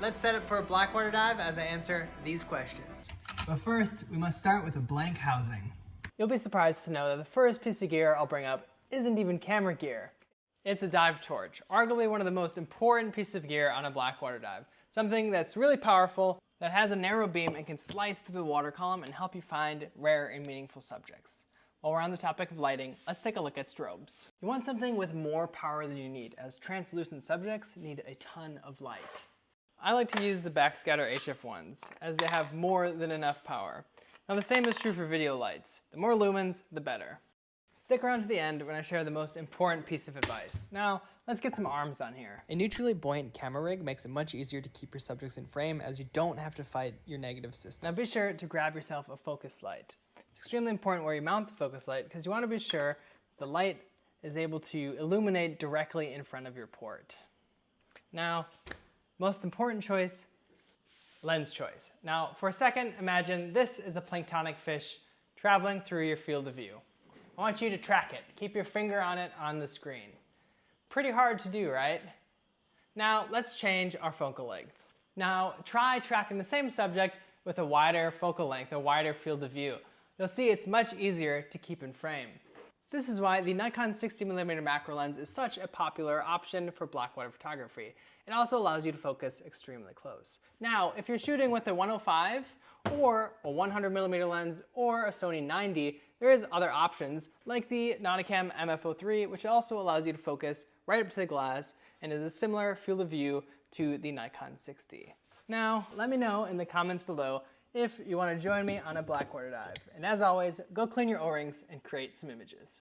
Let's set up for a Blackwater dive as I answer these questions. But first, we must start with a blank housing. You'll be surprised to know that the first piece of gear I'll bring up isn't even camera gear. It's a dive torch, arguably one of the most important pieces of gear on a Blackwater dive. Something that's really powerful, that has a narrow beam and can slice through the water column and help you find rare and meaningful subjects. While we're on the topic of lighting, let's take a look at strobes. You want something with more power than you need, as translucent subjects need a ton of light. I like to use the backscatter HF1s, as they have more than enough power. Now the same is true for video lights. The more lumens, the better. Stick around to the end when I share the most important piece of advice. Now, let's get some arms on here. A neutrally buoyant camera rig makes it much easier to keep your subjects in frame, as you don't have to fight your negative system. Now be sure to grab yourself a focus light. It's extremely important where you mount the focus light, because you want to be sure the light is able to illuminate directly in front of your port. Now, most important choice, lens choice. Now, for a second, imagine this is a planktonic fish traveling through your field of view. I want you to track it. Keep your finger on it on the screen. Pretty hard to do, right? Now, let's change our focal length. Now, try tracking the same subject with a wider focal length, a wider field of view. You'll see it's much easier to keep in frame. This is why the Nikon 60mm macro lens is such a popular option for Blackwater photography. It also allows you to focus extremely close. Now, if you're shooting with a 105 or a 100mm lens or a Sony 90, there is other options like the Nauticam MF03, which also allows you to focus right up to the glass and is a similar field of view to the Nikon 60. Now, let me know in the comments below if you want to join me on a Blackwater dive. And as always, go clean your O-rings and create some images.